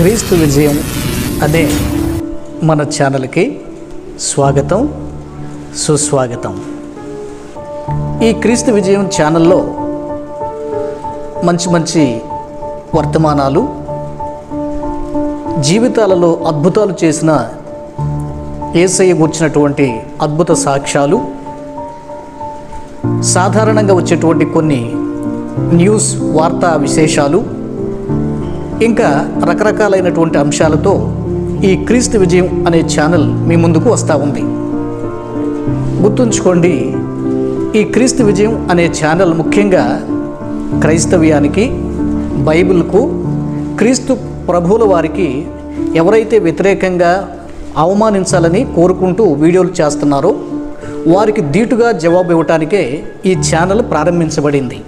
క్రీస్తు విజయం అనే మన ఛానల్కి స్వాగతం, సుస్వాగతం. ఈ క్రీస్తు విజయం ఛానల్లో మంచి మంచి వర్తమానాలు, జీవితాలలో అద్భుతాలు చేసిన యేసయ్య గుర్చినటువంటి అద్భుత సాక్ష్యాలు, సాధారణంగా వచ్చేటువంటి కొన్ని న్యూస్ వార్తా విశేషాలు, ఇంకా రకరకాలైనటువంటి అంశాలతో ఈ క్రీస్తు విజయం అనే ఛానల్ మీ ముందుకు వస్తూ ఉంది. గుర్తుంచుకోండి, ఈ క్రీస్తు విజయం అనే ఛానల్ ముఖ్యంగా క్రైస్తవ్యానికి, బైబిల్కు, క్రీస్తు ప్రభువుల వారికి ఎవరైతే వ్యతిరేకంగా అవమానించాలని కోరుకుంటూ వీడియోలు చేస్తున్నారో వారికి ధీటుగా జవాబు ఇవ్వటానికే ఈ ఛానల్ ప్రారంభించబడింది.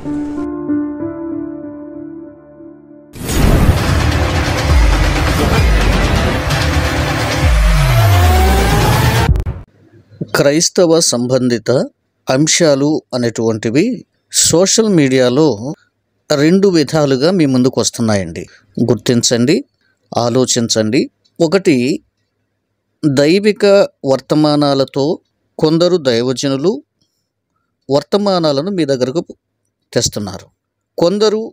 క్రైస్తవ సంబంధిత అంశాలు అనేటువంటివి సోషల్ మీడియాలో రెండు విధాలుగా మీ ముందుకు వస్తున్నాయండి. గుర్తించండి, ఆలోచించండి. ఒకటి, దైవిక వర్తమానాలతో కొందరు దైవజనులు వర్తమానాలను మీ దగ్గరకు తెస్తున్నారు. కొందరు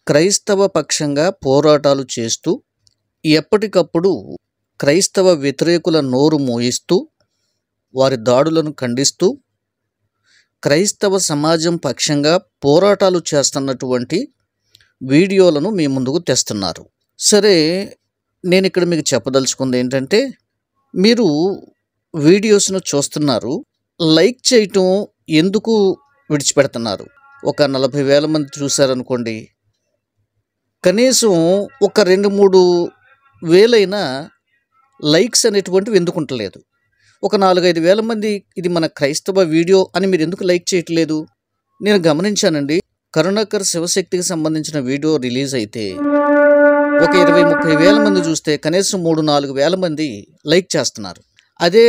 క్రైస్తవ పక్షంగా పోరాటాలు చేస్తూ ఎప్పటికప్పుడు క్రైస్తవ వ్యతిరేకుల నోరు మోయిస్తూ వారి దాడులను ఖండిస్తూ క్రైస్తవ సమాజం పక్షంగా పోరాటాలు చేస్తున్నటువంటి వీడియోలను మీ ముందుకు తెస్తున్నారు. సరే, నేను ఇక్కడ మీకు చెప్పదలుచుకుంది ఏంటంటే, మీరు వీడియోస్ను చూస్తున్నారు, లైక్ చేయటం ఎందుకు విడిచిపెడుతున్నారు? ఒక 40,000 మంది చూశారనుకోండి, కనీసం ఒక 2-3 వేలైనా లైక్స్ అనేటువంటివి ఎందుకు ఉండలేదు? ఒక 4-5 వేల మంది ఇది మన క్రైస్తవ వీడియో అని మీరు ఎందుకు లైక్ చేయట్లేదు? నేను గమనించానండి, కరుణాకర్ శివశక్తికి సంబంధించిన వీడియో రిలీజ్ అయితే ఒక 20-30 వేల మంది చూస్తే కనీసం 3-4 వేల మంది లైక్ చేస్తున్నారు. అదే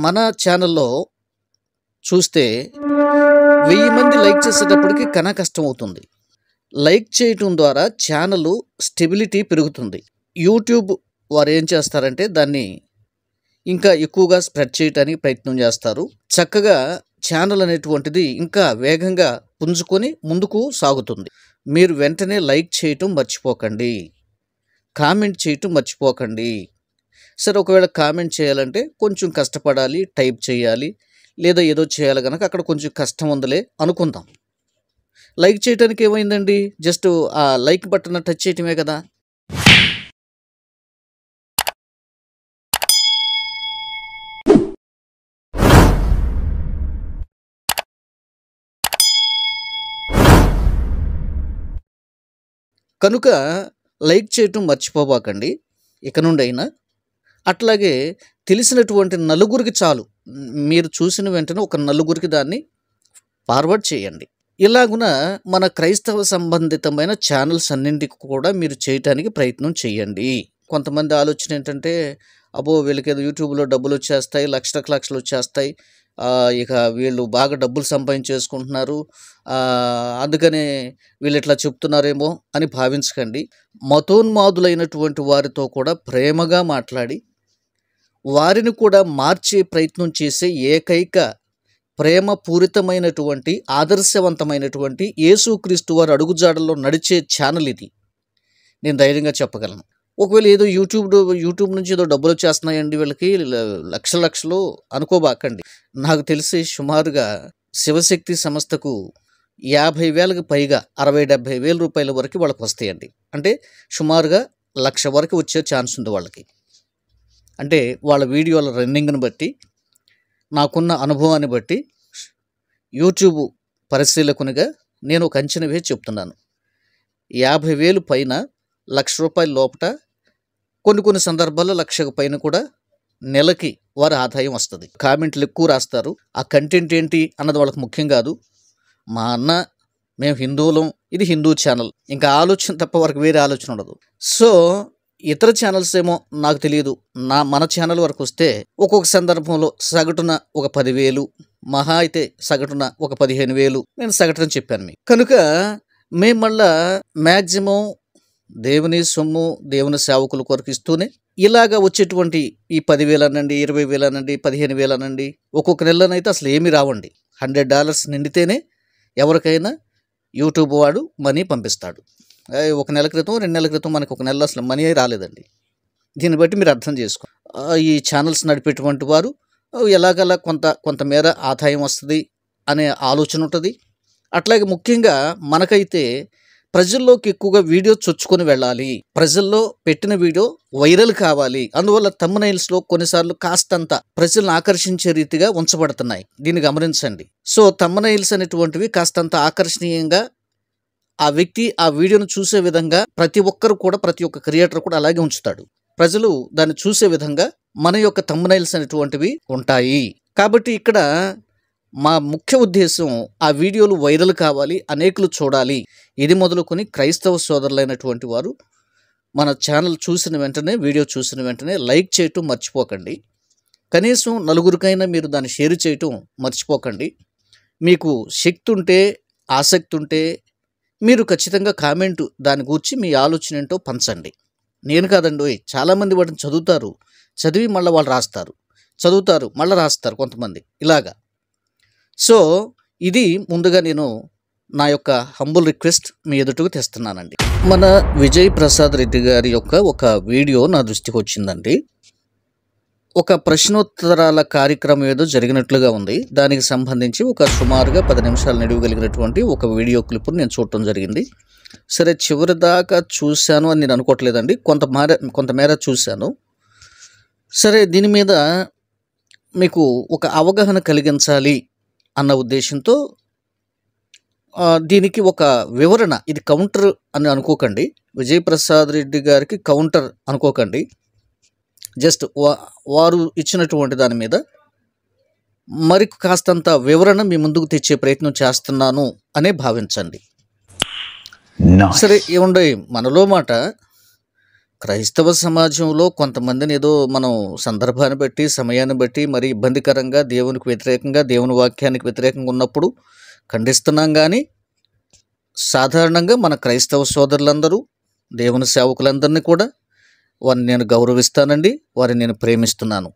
మన ఛానల్లో చూస్తే 1000 మంది లైక్ చేసేటప్పటికి కన్నా కష్టం అవుతుంది. లైక్ చేయటం ద్వారా ఛానల్ స్టెబిలిటీ పెరుగుతుంది. యూట్యూబ్ వారు ఏం చేస్తారంటే దాన్ని ఇంకా ఎక్కువగా స్ప్రెడ్ చేయడానికి ప్రయత్నం చేస్తారు. చక్కగా ఛానల్ అనేటువంటిది ఇంకా వేగంగా పుంజుకొని ముందుకు సాగుతుంది. మీరు వెంటనే లైక్ చేయటం మర్చిపోకండి, కామెంట్ చేయటం మర్చిపోకండి. సరే, ఒకవేళ కామెంట్ చేయాలంటే కొంచెం కష్టపడాలి, టైప్ చేయాలి, లేదా ఏదో చేయాలి కనుక అక్కడ కొంచెం కష్టం ఉందలే అనుకుందాం. లైక్ చేయడానికి ఏమైందండి? జస్ట్ ఆ లైక్ బటన్ టచ్ చేయటమే కదా. కనుక లైక్ చేయటం మర్చిపోబాకండి ఇక నుండి అయినా. అట్లాగే తెలిసినటువంటి నలుగురికి చాలు, మీరు చూసిన వెంటనే ఒక నలుగురికి దాన్ని ఫార్వర్డ్ చేయండి. ఇలాగున మన క్రైస్తవ సంబంధితమైన ఛానల్స్ అన్నింటికి కూడా మీరు చేయటానికి ప్రయత్నం చేయండి. కొంతమంది ఆలోచన ఏంటంటే, అబ్బో వీళ్ళకి ఏదో యూట్యూబ్లో డబ్బులు వచ్చేస్తాయి, లక్షలు వచ్చేస్తాయి, ఇక వీళ్ళు బాగా డబ్బులు సంపాదించేసుకుంటున్నారు, అందుకనే వీళ్ళు ఇట్లా చెప్తున్నారేమో అని భావించకండి. మతోన్మాదులైనటువంటి వారితో కూడా ప్రేమగా మాట్లాడి వారిని కూడా మార్చే ప్రయత్నం చేసే ఏకైక ప్రేమపూరితమైనటువంటి ఆదర్శవంతమైనటువంటి యేసుక్రీస్తు వారి అడుగుజాడల్లో నడిచే ఛానల్ ఇది. నేను ధైర్యంగా చెప్పగలను. ఒకవేళ ఏదో యూట్యూబ్ నుంచి ఏదో డబ్బులు వచ్చేస్తున్నాయండి వీళ్ళకి లక్షలు అనుకోబాకండి. నాకు తెలిసి సుమారుగా శివశక్తి సంస్థకు 50,000కి పైగా 60-70 వేల రూపాయల వరకు వాళ్ళకి వస్తాయండి. అంటే సుమారుగా 1,00,000 వరకు వచ్చే ఛాన్స్ ఉంది వాళ్ళకి. అంటే వాళ్ళ వీడియోల రన్నింగ్ని బట్టి, నాకున్న అనుభవాన్ని బట్టి, యూట్యూబ్ పరిశీలకునిగా నేను ఒక అంచనా వేసి చెప్తున్నాను. 50,000 పైన, 1,00,000 రూపాయల లోపట, కొన్ని సందర్భాల్లో 1,00,000 పైన కూడా నెలకి వారి ఆదాయం వస్తుంది. కామెంట్లు ఎక్కువ రాస్తారు. ఆ కంటెంట్ ఏంటి అన్నది వాళ్ళకి ముఖ్యం కాదు. మా అన్న, మేము హిందువులం, ఇది హిందూ ఛానల్, ఇంకా ఆలోచన తప్ప వారికి వేరే ఆలోచన ఉండదు. సో ఇతర ఛానల్స్ ఏమో నాకు తెలియదు. మన ఛానల్ వరకు వస్తే ఒక్కొక్క సందర్భంలో సగటున ఒక 10,000, మహా అయితే సగటున ఒక 15,000 నేను సగటున చెప్పాను మీకు. కనుక మేము మళ్ళా మ్యాక్సిమం దేవుని సొమ్ము దేవుని సేవకుల కొరకు ఇస్తూనే ఇలాగ వచ్చేటువంటి ఈ 10,000 అనండి, 20,000 అనండి, 15,000 అనండి, ఒక్కొక్క నెలలోనైతే అసలు ఏమీ రావండి. $100 నిండితేనే ఎవరికైనా యూట్యూబ్ వాడు మనీ పంపిస్తాడు. ఒక నెల క్రితం, 2 నెలల క్రితం మనకు ఒక నెలలో అసలు మనీ రాలేదండి. దీన్ని బట్టి మీరు అర్థం చేసుకో. ఈ ఛానల్స్ నడిపేటువంటి వారు ఎలాగలా కొంతమేర ఆదాయం వస్తుంది అనే ఆలోచన ఉంటుంది. అట్లాగే ముఖ్యంగా మనకైతే ప్రజల్లోకి ఎక్కువగా వీడియో చొచ్చుకొని వెళ్ళాలి, ప్రజల్లో పెట్టిన వీడియో వైరల్ కావాలి. అందువల్ల థంబ్నెయిల్స్లో కొన్నిసార్లు కాస్తంత ప్రజలను ఆకర్షించే రీతిగా ఉంచబడుతున్నాయి. దీన్ని గమనించండి. సో థంబ్నెయిల్స్ అనేటువంటివి కాస్తంత ఆకర్షణీయంగా ఆ వ్యక్తి ఆ వీడియోను చూసే విధంగా ప్రతి ఒక్క క్రియేటర్ కూడా అలాగే ఉంచుతాడు. ప్రజలు దాన్ని చూసే విధంగా మన యొక్క థంబ్నెయిల్స్ అనేటువంటివి ఉంటాయి. కాబట్టి ఇక్కడ మా ముఖ్య ఉద్దేశం ఆ వీడియోలు వైరల్ కావాలి, అనేకులు చూడాలి. ఇది మొదలుకొని క్రైస్తవ సోదరులైనటువంటి వారు మన ఛానల్ చూసిన వెంటనే, వీడియో చూసిన వెంటనే లైక్ చేయటం మర్చిపోకండి. కనీసం నలుగురికైనా మీరు దాన్ని షేర్ చేయటం మర్చిపోకండి. మీకు శక్తి ఉంటే, ఆసక్తి ఉంటే మీరు ఖచ్చితంగా కామెంటు దాని గురించి మీ ఆలోచన ఏంటో పంచండి. నేను కాదండి, చాలామంది వాటిని చదువుతారు, చదివి మళ్ళీ వాళ్ళు రాస్తారు, చదువుతారు మళ్ళీ రాస్తారు కొంతమంది ఇలాగా. సో ఇది ముందుగా నేను నా యొక్క హంబుల్ రిక్వెస్ట్ మీ ఎదుటకు తెస్తున్నానండి. మన విజయ్ ప్రసాద్ రెడ్డి గారి యొక్క ఒక వీడియో నా దృష్టికి వచ్చిందండి. ఒక ప్రశ్నోత్తరాల కార్యక్రమం ఏదో జరిగినట్లుగా ఉంది. దానికి సంబంధించి ఒక సుమారుగా 10 నిమిషాలు నిడివగలిగినటువంటి ఒక వీడియో క్లిప్ను నేను చూడటం జరిగింది. సరే, చివరి దాకా చూశాను అని నేను అనుకోవట్లేదండి, కొంతమేర చూశాను. సరే, దీని మీద మీకు ఒక అవగాహన కలిగించాలి అన్న ఉద్దేశంతో దీనికి ఒక వివరణ, ఇది కౌంటర్ అని అనుకోకండి, విజయ్ ప్రసాద్ రెడ్డి గారికి కౌంటర్ అనుకోకండి, జస్ట్ వారు ఇచ్చినటువంటి దాని మీద మరి కాస్తంత వివరణ మీ ముందుకు తెచ్చే ప్రయత్నం చేస్తున్నాను అనే భావించండి. సరే, ఏముండే మనలో మాట, క్రైస్తవ సమాజంలో కొంతమందిని ఏదో మనం సందర్భాన్ని బట్టి, సమయాన్ని బట్టి మరి ఇబ్బందికరంగా, దేవునికి వ్యతిరేకంగా, దేవుని వాక్యానికి వ్యతిరేకంగా ఉన్నప్పుడు ఖండిస్తున్నాం. కానీ సాధారణంగా మన క్రైస్తవ సోదరులందరూ, దేవుని సేవకులందరినీ కూడా వారిని నేను గౌరవిస్తానండి, వారిని నేను ప్రేమిస్తున్నాను.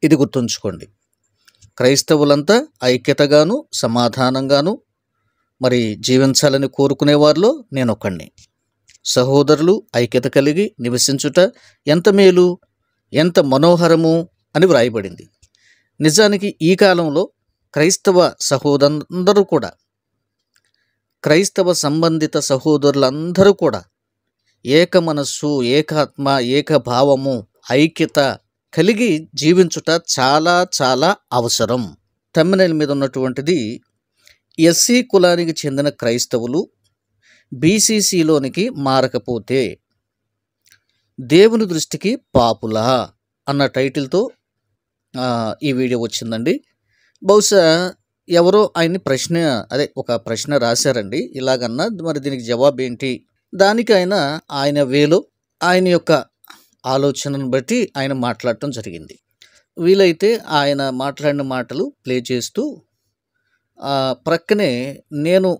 ఇది గుర్తుంచుకోండి. క్రైస్తవులంతా ఐక్యతగాను, సమాధానంగాను మరి జీవించాలని కోరుకునే వారిలో నేను ఒకడిని. సహోదరులు ఐక్యత కలిగి నివసించుట ఎంత మేలు, ఎంత మనోహరము అని వ్రాయబడింది. నిజానికి ఈ కాలంలో క్రైస్తవ సహోదరులందరూ కూడా, క్రైస్తవ సంబంధిత సహోదరులందరూ కూడా ఏక మనస్సు, ఏకాత్మ, ఏకభావము, ఐక్యత కలిగి జీవించుట చాలా చాలా అవసరం. థంబ్నెయిల్ మీద ఉన్నటువంటిది ఎస్సీ కులానికి చెందిన క్రైస్తవులు బీసీసీలోనికి మారకపోతే దేవుని దృష్టికి పాపులా అన్న టైటిల్తో ఈ వీడియో వచ్చిందండి. బహుశా ఎవరో ఆయన్ని ఒక ప్రశ్న రాశారండి ఇలాగన్నా, మరి దీనికి జవాబు ఏంటి? దానికి ఆయన వేలో, ఆయన యొక్క ఆలోచనను బట్టి ఆయన మాట్లాడటం జరిగింది. వీలైతే ఆయన మాట్లాడిన మాటలు ప్లే చేస్తూ ప్రక్కనే నేను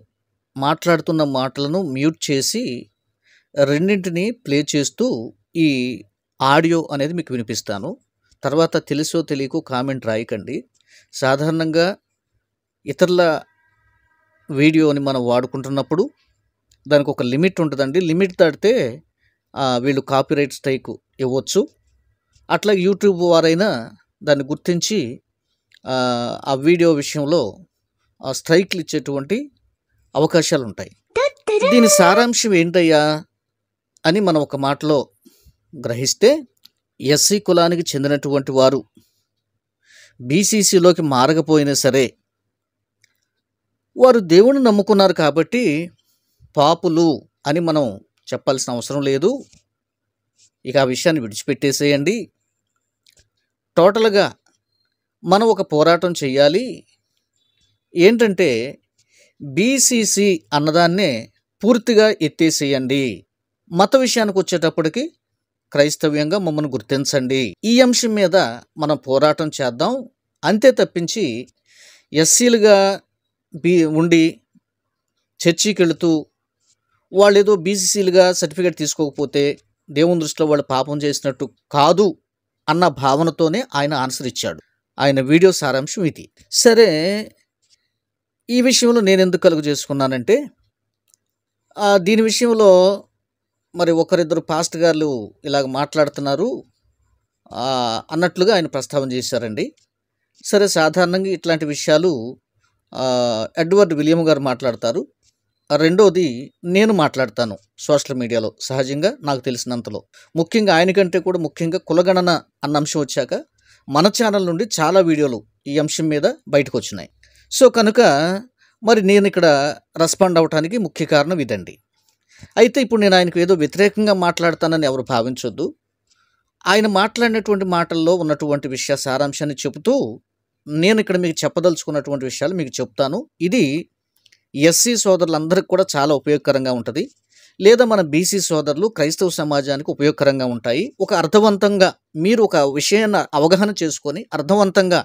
మాట్లాడుతున్న మాటలను మ్యూట్ చేసి రెండింటిని ప్లే చేస్తూ ఈ ఆడియో అనేది మీకు వినిపిస్తాను. తర్వాత తెలుసో తెలియకో కామెంట్ రాయకండి. సాధారణంగా ఇతరుల వీడియోని మనం వాడుకుంటున్నప్పుడు దానికి ఒక లిమిట్ ఉంటుందండి. లిమిట్ దాటితే వీళ్ళు కాపీరైట్ స్ట్రైక్ ఇవ్వచ్చు. అట్లా యూట్యూబ్ వారైనా దాన్ని గుర్తించి ఆ వీడియో విషయంలో స్ట్రైక్లు ఇచ్చేటువంటి అవకాశాలు ఉంటాయి. దీని సారాంశం ఏంటయ్యా అని మనం ఒక మాటలో గ్రహిస్తే, ఎస్సీ కులానికి చెందినటువంటి వారు బీసీసీలోకి మారకపోయినా సరే వారు దేవుని నమ్ముకున్నారు కాబట్టి పాపులు అని మనం చెప్పాల్సిన అవసరం లేదు. ఇక ఆ విషయాన్ని విడిచిపెట్టేసేయండి. టోటల్గా మనం ఒక పోరాటం చెయ్యాలి. ఏంటంటే బీసీసీ అన్నదాన్నే పూర్తిగా ఎత్తేసేయండి. మత విషయానికి వచ్చేటప్పటికి క్రైస్తవ్యంగా మమ్మల్ని గుర్తించండి. ఈ అంశం మీద మనం పోరాటం చేద్దాం. అంతే తప్పించి ఎస్సీలుగా ఉండి చర్చికి వెళుతూ వాళ్ళు ఏదో బీసీసీలుగా సర్టిఫికేట్ తీసుకోకపోతే దేవుని దృష్టిలో వాళ్ళు పాపం చేసినట్టు కాదు అన్న భావనతోనే ఆయన ఆన్సర్ ఇచ్చాడు. ఆయన వీడియో సారాంశం ఇది. సరే, ఈ విషయంలో నేను ఎందుకు కలుగు చేసుకున్నానంటే, దీని విషయంలో మరి ఒకరిద్దరు పాస్టర్ గారు ఇలాగ మాట్లాడుతున్నారు అన్నట్లుగా ఆయన ప్రస్తావన చేశారండి. సరే, సాధారణంగా ఇట్లాంటి విషయాలు ఎడ్వర్డ్ విలియం గారు మాట్లాడతారు. రెండోది నేను మాట్లాడతాను సోషల్ మీడియాలో సహజంగా నాకు తెలిసినంతలో. ముఖ్యంగా ఆయనకంటే కూడా ముఖ్యంగా కులగణన అన్న అంశం వచ్చాక మన ఛానల్ నుండి చాలా వీడియోలు ఈ అంశం మీద బయటకు వచ్చినాయి. సో కనుక మరి నేను ఇక్కడ రెస్పాండ్ అవ్వటానికి ముఖ్య కారణం ఇదండి. అయితే ఇప్పుడు నేను ఆయనకు ఏదో వ్యతిరేకంగా మాట్లాడతానని ఎవరు భావించొద్దు. ఆయన మాట్లాడినటువంటి మాటల్లో ఉన్నటువంటి విషయ సారాంశాన్ని చెబుతూ నేను ఇక్కడ మీకు చెప్పదలుచుకున్నటువంటి విషయాలు మీకు చెప్తాను. ఇది ఎస్సీ సోదరులందరికీ కూడా చాలా ఉపయోగకరంగా ఉంటుంది, లేదా మన బీసీ సోదరులు క్రైస్తవ సమాజానికి ఉపయోగకరంగా ఉంటాయి. ఒక అర్థవంతంగా మీరు ఒక విషయాన్ని అవగాహన చేసుకొని అర్థవంతంగా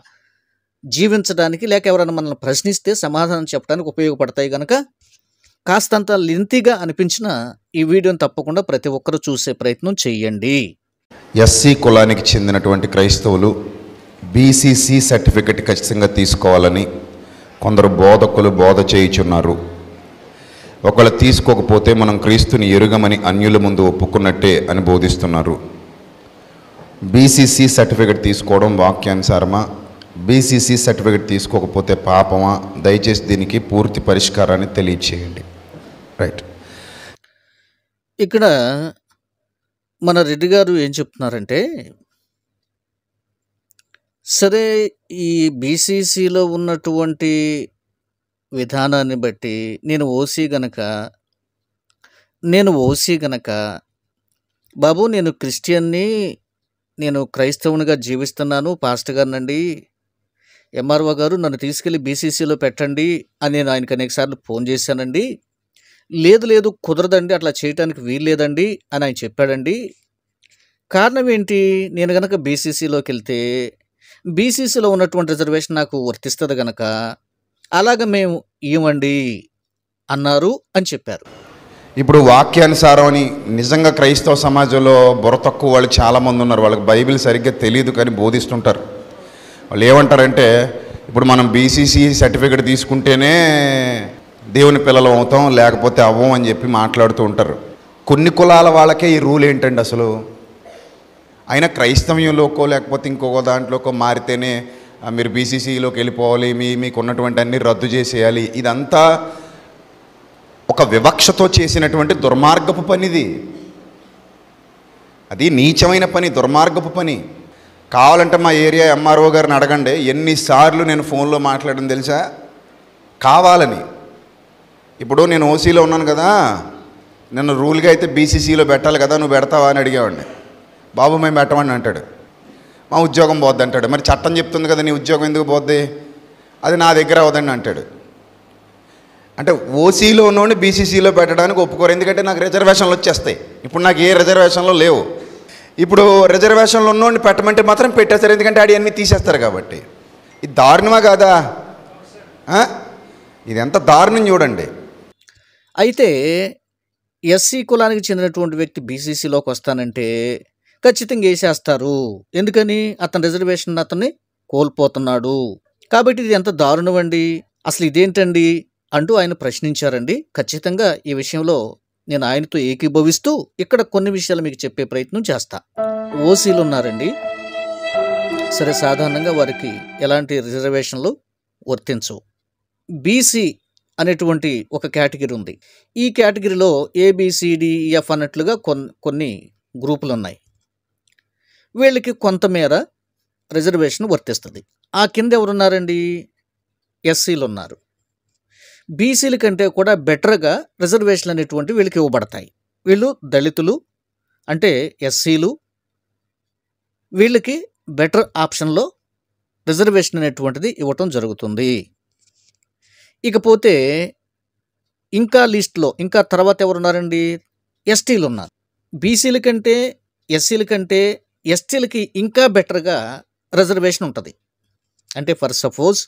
జీవించడానికి, లేక ఎవరైనా మనల్ని ప్రశ్నిస్తే సమాధానం చెప్పడానికి ఉపయోగపడతాయి. కనుక కాస్తంత లెంతీగా అనిపించిన ఈ వీడియోని తప్పకుండా ప్రతి ఒక్కరూ చూసే ప్రయత్నం చేయండి. ఎస్సీ కులానికి చెందినటువంటి క్రైస్తవులు బీసీసీ సర్టిఫికెట్ ఖచ్చితంగా తీసుకోవాలని కొందరు బోధకులు బోధ చేయుచున్నారు. ఒకవేళ తీసుకోకపోతే మనం క్రీస్తుని ఎరుగమని అన్యుల ముందు ఒప్పుకున్నట్టే అని బోధిస్తున్నారు. బీసీసీ సర్టిఫికెట్ తీసుకోవడం వాక్యానుసారమా? బీసీసీ సర్టిఫికెట్ తీసుకోకపోతే పాపమా? దయచేసి దీనికి పూర్తి పరిష్కారాన్ని తెలియచేయండి. రైట్. ఇక్కడ మన రెడ్డి గారు ఏం చెప్తున్నారంటే, సరే ఈ బీసీసీలో ఉన్నటువంటి విధానాన్ని బట్టి నేను ఓసీ గనక బాబు నేను క్రిస్టియన్ని, నేను క్రైస్తవునిగా జీవిస్తున్నాను, పాస్టర్ గారినండి, ఎంఆర్ఓ గారు నన్ను తీసుకెళ్ళి బీసీసీలో పెట్టండి అని నేను ఆయనకు అనేకసార్లు ఫోన్ చేశానండి. లేదు కుదరదండి, అట్లా చేయటానికి వీల్లేదండి అని ఆయన చెప్పాడండి. కారణం ఏంటి? నేను కనుక బీసీసీలోకి వెళ్తే బీసీసీలో ఉన్నటువంటి రిజర్వేషన్ నాకు వర్తిస్తుంది కనుక అలాగ మేము ఇవ్వండి అన్నారు అని చెప్పారు. ఇప్పుడు వాక్యానుసారం అని నిజంగా క్రైస్తవ సమాజంలో బుర్ర తక్కువ వాళ్ళు చాలామంది ఉన్నారు. వాళ్ళకి బైబిల్ సరిగ్గా తెలియదు కానీ బోధిస్తుంటారు. వాళ్ళు ఏమంటారంటే, ఇప్పుడు మనం బీసీసీ సర్టిఫికెట్ తీసుకుంటేనే దేవుని పిల్లలు అవుతాం, లేకపోతే అవ్వం అని చెప్పి మాట్లాడుతూ ఉంటారు. కొన్ని కులాల వాళ్ళకే ఈ రూల్ ఏంటండి అసలు? అయినా క్రైస్తవ్యంలోకో లేకపోతే ఇంకొక దాంట్లోకో మారితేనే మీరు బీసీసీలోకి వెళ్ళిపోవాలి, మీకు ఉన్నటువంటి అన్ని రద్దు చేసేయాలి. ఇదంతా ఒక వివక్షతో చేసినటువంటి దుర్మార్గపు పనిది. అది నీచమైన పని, దుర్మార్గపు పని. కావాలంటే మా ఏరియా ఎంఆర్ఓ గారిని అడగండి, ఎన్నిసార్లు నేను ఫోన్లో మాట్లాడడం తెలుసా? కావాలని. ఇప్పుడు నేను ఓసీలో ఉన్నాను కదా, నన్ను రూల్గా అయితే బీసీసీలో పెట్టాలి కదా, నువ్వు పెడతావా అని అడిగేవాడిని. బాబు మేము పెట్టమని అంటాడు. మా ఉద్యోగం పోద్ది అంటాడు. మరి చట్టం చెప్తుంది కదా నీ ఉద్యోగం ఎందుకు పోద్ది, అది నా దగ్గర అవదండి అంటాడు. అంటే ఓసీలో ఉన్నోడిని బీసీసీలో పెట్టడానికి ఒప్పుకోరు, ఎందుకంటే నాకు రిజర్వేషన్లు వచ్చేస్తాయి. ఇప్పుడు నాకు ఏ రిజర్వేషన్లు లేవు. ఇప్పుడు రిజర్వేషన్లు ఉన్నోడిని పెట్టమంటే మాత్రం పెట్టేస్తారు, ఎందుకంటే ఆడి అన్నీ తీసేస్తారు కాబట్టి. ఇది దారుణమా కాదా? ఇది ఎంత దారుణం చూడండి. అయితే ఎస్సీ కులానికి చెందినటువంటి వ్యక్తి బీసీసీలోకి వస్తానంటే ఖచ్చితంగా వేసేస్తారు. ఎందుకని? అతని రిజర్వేషన్ అతన్ని కోల్పోతున్నాడు కాబట్టి. ఇది ఎంత దారుణం అండి, అసలు ఇదేంటండి అంటూ ఆయన ప్రశ్నించారండి. ఖచ్చితంగా ఈ విషయంలో నేను ఆయనతో ఏకీభవిస్తూ ఇక్కడ కొన్ని విషయాలు మీకు చెప్పే ప్రయత్నం చేస్తా. ఓసీలు ఉన్నారండి, సరే సాధారణంగా వారికి ఎలాంటి రిజర్వేషన్లు వర్తించవు. బీసీ అనేటువంటి ఒక కేటగిరీ ఉంది. ఈ కేటగిరీలో ఏబిసిడిఎఫ్ అన్నట్లుగా కొన్ని గ్రూపులు ఉన్నాయి. వీళ్ళకి కొంతమేర రిజర్వేషన్ వర్తిస్తుంది. ఆ కింద ఎవరున్నారండి? ఎస్సీలు ఉన్నారు. బీసీల కంటే కూడా బెటర్గా రిజర్వేషన్లు అనేటువంటి వీళ్ళకి ఇవ్వబడతాయి. వీళ్ళు దళితులు అంటే ఎస్సీలు, వీళ్ళకి బెటర్ ఆప్షన్లో రిజర్వేషన్ అనేటువంటిది ఇవ్వటం జరుగుతుంది. ఇకపోతే ఇంకా లిస్ట్లో ఇంకా తర్వాత ఎవరున్నారండి? ఎస్టీలు ఉన్నారు. బీసీల కంటే ఎస్సీల కంటే ఎస్టీలకి ఇంకా బెటర్గా రిజర్వేషన్ ఉంటుంది. అంటే ఫర్ సపోజ్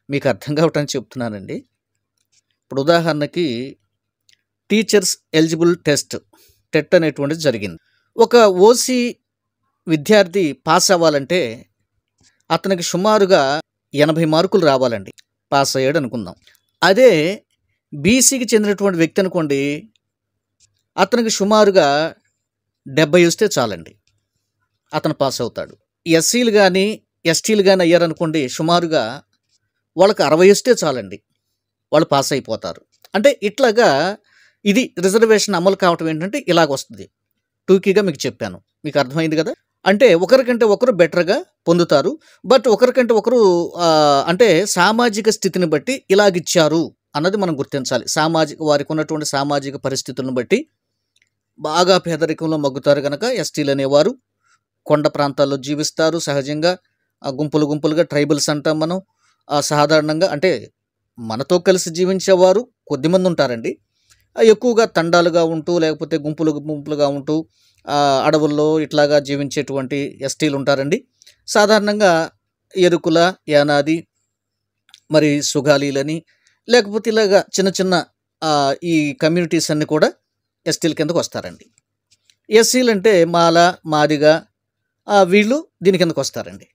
మీకు అర్థం కావటానికి చెప్తున్నానండి. ఇప్పుడు ఉదాహరణకి టీచర్స్ ఎలిజిబుల్ టెట్ అనేటువంటిది జరిగింది. ఒక ఓసీ విద్యార్థి పాస్ అవ్వాలంటే అతనికి సుమారుగా 80 మార్కులు రావాలండి. పాస్ అయ్యాడు అనుకుందాం. అదే బీసీకి చెందినటువంటి వ్యక్తి అనుకోండి, అతనికి సుమారుగా 70 వస్తే చాలండి, అతను పాస్ అవుతాడు. ఎస్సీలు కానీ ఎస్టీలు కానీ అయ్యారనుకోండి, సుమారుగా వాళ్ళకి 60 వస్తే చాలండి, వాళ్ళు పాస్ అయిపోతారు. అంటే ఇట్లాగా ఇది రిజర్వేషన్ అమలు కావటం ఏంటంటే ఇలాగొస్తుంది. టూకీగా మీకు చెప్పాను, మీకు అర్థమైంది కదా. అంటే ఒకరికంటే ఒకరు బెటర్గా పొందుతారు. బట్ ఒకరికంటే ఒకరు అంటే సామాజిక స్థితిని బట్టి ఇలాగిచ్చారు అన్నది మనం గుర్తించాలి. వారికి ఉన్నటువంటి సామాజిక పరిస్థితులను బట్టి బాగా పేదరికంలో మగ్గుతారు కనుక ఎస్టీలు అనేవారు కొండ ప్రాంతాల్లో జీవిస్తారు. సహజంగా గుంపులుగా ట్రైబల్స్ అంటాం మనం. సాధారణంగా అంటే మనతో కలిసి జీవించేవారు కొద్దిమంది ఉంటారండి. ఎక్కువగా తండాలుగా ఉంటూ లేకపోతే గుంపులుగా ఉంటూ అడవుల్లో ఇట్లాగా జీవించేటువంటి ఎస్టీలు ఉంటారండి. సాధారణంగా ఎరుకుల, యానాది, మరి సుగాలీలని లేకపోతే ఇలాగా చిన్న ఈ కమ్యూనిటీస్ అన్నీ కూడా ఎస్టీల కిందకు వస్తారండి. ఎస్సీలు అంటే మాల, మాదిగ, వీళ్ళు దీని కిందకు వస్తారండి.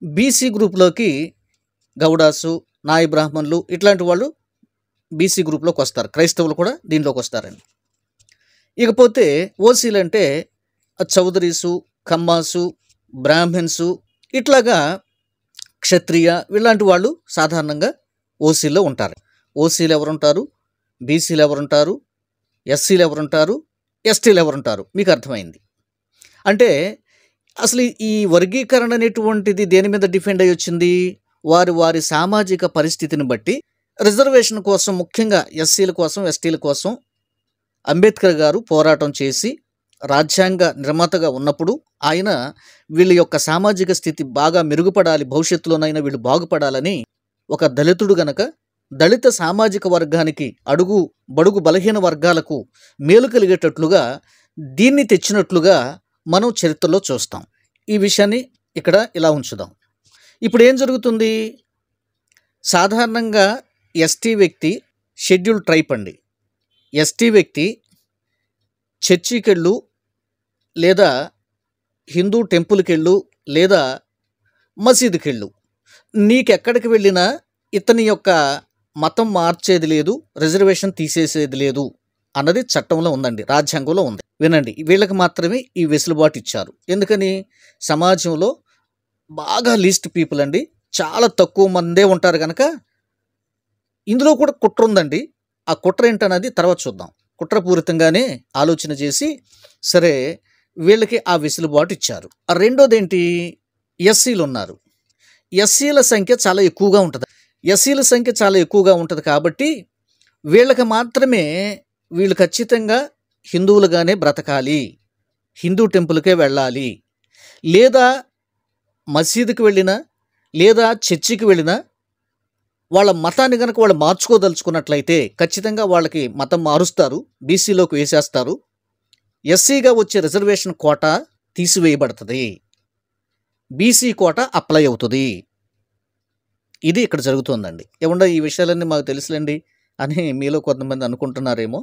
బీసీ గ్రూప్లోకి గౌడాసు, నాయ బ్రాహ్మణులు ఇట్లాంటి వాళ్ళు బీసీ గ్రూప్లోకి వస్తారు. క్రైస్తవులు కూడా దీంట్లోకి వస్తారండి. ఇకపోతే ఓసీలు అంటే చౌదరీసు, కమ్మాసు, బ్రాహ్మణ్సు ఇట్లాగా క్షత్రియ ఇలాంటి వాళ్ళు సాధారణంగా ఓసీల్లో ఉంటారు. ఓసీలు ఎవరుంటారు, బీసీలు ఎవరుంటారు, ఎస్సీలు ఎవరుంటారు, ఎస్టీలు ఎవరుంటారు, మీకు అర్థమైంది. అంటే అసలు ఈ వర్గీకరణ అనేటువంటిది దేని మీద డిపెండ్ అయ్యి వచ్చింది? వారి సామాజిక పరిస్థితిని బట్టి రిజర్వేషన్ కోసం, ముఖ్యంగా ఎస్సీల కోసం, ఎస్టీల కోసం అంబేద్కర్ గారు పోరాటం చేసి రాజ్యాంగ నిర్మాతగా ఉన్నప్పుడు ఆయన వీళ్ళ యొక్క సామాజిక స్థితి బాగా మెరుగుపడాలి, భవిష్యత్తులోనైనా వీళ్ళు బాగుపడాలని ఒక దళితుడు గనక దళిత సామాజిక వర్గానికి బడుగు బలహీన వర్గాలకు మేలు కలిగేటట్లుగా దీన్ని తెచ్చినట్లుగా మనం చరిత్రలో చూస్తాం. ఈ విషయాన్ని ఇక్కడ ఇలా ఉంచుదాం. ఇప్పుడు ఏం జరుగుతుంది? సాధారణంగా ఎస్టీ వ్యక్తి షెడ్యూల్ ట్రైబ్ అండి. ఎస్టీ వ్యక్తి చర్చికెళ్ళు లేదా హిందూ టెంపుల్కెళ్ళు లేదా మసీదుకెళ్ళు, నీకెక్కడికి వెళ్ళినా ఇతని యొక్క మతం మార్చేది లేదు, రిజర్వేషన్ తీసేసేది లేదు అన్నది చట్టంలో ఉందండి, రాజ్యాంగంలో ఉంది. వినండి, వీళ్ళకి మాత్రమే ఈ వెసులుబాటు ఇచ్చారు. ఎందుకని? సమాజంలో బాగా లీస్ట్ పీపుల్ అండి, చాలా తక్కువ మందే ఉంటారు కనుక ఇందులో కూడా కుట్ర ఉందండి. ఆ కుట్ర ఏంటన్నది తర్వాత చూద్దాం. కుట్రపూరితంగానే ఆలోచన చేసి సరే వీళ్ళకి ఆ వెసులుబాటు ఇచ్చారు. రెండోది ఏంటి? ఎస్సీలు ఉన్నారు. ఎస్సీల సంఖ్య చాలా ఎక్కువగా ఉంటుంది. కాబట్టి వీళ్ళకి మాత్రమే వీళ్ళు ఖచ్చితంగా హిందువులుగానే బ్రతకాలి, హిందూ టెంపుల్కే వెళ్ళాలి, లేదా మసీదుకి వెళ్ళినా లేదా చర్చికి వెళ్ళినా వాళ్ళ మతాన్ని కనుక వాళ్ళు మార్చుకోదలుచుకున్నట్లయితే ఖచ్చితంగా వాళ్ళకి మతం మారుస్తారు, బీసీలోకి వేసేస్తారు. ఎస్సీగా వచ్చే రిజర్వేషన్ కోటా తీసివేయబడుతుంది, బీసీ కోటా అప్లై అవుతుంది. ఇది ఇక్కడ జరుగుతుందండి. ఏమన్నా ఈ విషయాలన్నీ మాకు తెలుసులేండి అని మీలో కొంతమంది అనుకుంటున్నారేమో.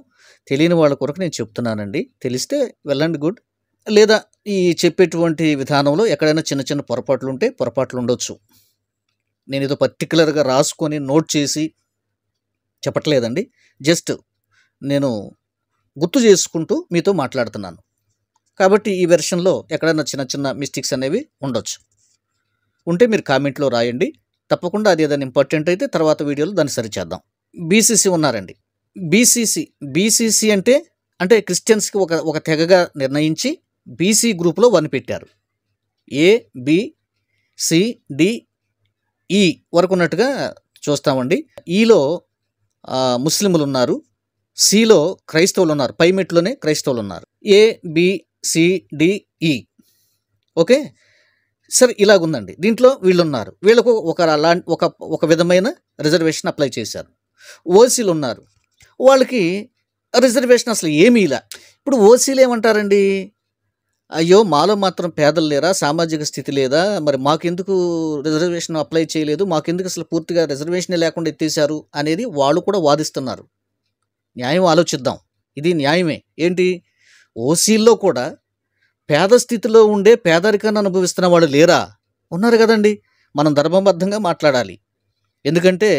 తెలియని వాళ్ళ కొరకు నేను చెప్తున్నానండి. తెలిస్తే వెళ్ళండి, గుడ్. లేదా ఈ చెప్పేటువంటి విధానంలో ఎక్కడైనా చిన్న పొరపాట్లు ఉంటే పొరపాట్లు ఉండొచ్చు. నేను ఏదో పర్టికులర్గా రాసుకొని నోట్ చేసి చెప్పట్లేదండి. జస్ట్ నేను గుర్తు చేసుకుంటూ మీతో మాట్లాడుతున్నాను. కాబట్టి ఈ వెర్షన్లో ఎక్కడైనా చిన్న మిస్టేక్స్ అనేవి ఉండొచ్చు. ఉంటే మీరు కామెంట్లో రాయండి. తప్పకుండా అది ఏదైనా ఇంపార్టెంట్ అయితే తర్వాత వీడియోలో దాన్ని సరిచేద్దాం. బీసీసీ ఉన్నారండి. బీసీసీ అంటే క్రిస్టియన్స్కి ఒక తెగగా నిర్ణయించి బీసీ గ్రూప్లో 1 పెట్టారు. ఏ, బి, సి, డి, ఈ వరకు ఉన్నట్టుగా చూస్తామండి. ఈలో ముస్లింలు ఉన్నారు, సిలో క్రైస్తవులు ఉన్నారు, పై మెట్లోనే క్రైస్తవులు ఉన్నారు. ఏ, బి, సి, డి, ఈ. ఓకే, సరే ఇలాగుందండి. దీంట్లో వీళ్ళు ఉన్నారు, వీళ్ళకు ఒక విధమైన రిజర్వేషన్ అప్లై చేశారు. ఓసీలు ఉన్నారు, వాళ్ళకి రిజర్వేషన్ అసలు ఏమీ ఇలా. ఇప్పుడు ఓసీలు ఏమంటారండి? అయ్యో మాలో మాత్రం పేదలు లేరా, సామాజిక స్థితి లేదా, మరి మాకెందుకు రిజర్వేషన్ అప్లై చేయలేదు, మాకెందుకు అసలు పూర్తిగా రిజర్వేషనే లేకుండా ఎత్తేసారు అనేది వాళ్ళు కూడా వాదిస్తున్నారు. న్యాయం ఆలోచిద్దాం. ఇది న్యాయమే. ఏంటి, ఓసీల్లో కూడా పేద స్థితిలో ఉండే పేదరికాన్ని అనుభవిస్తున్న వాళ్ళు లేరా? ఉన్నారు కదండి. మనం ధర్మబద్ధంగా మాట్లాడాలి. ఎందుకంటే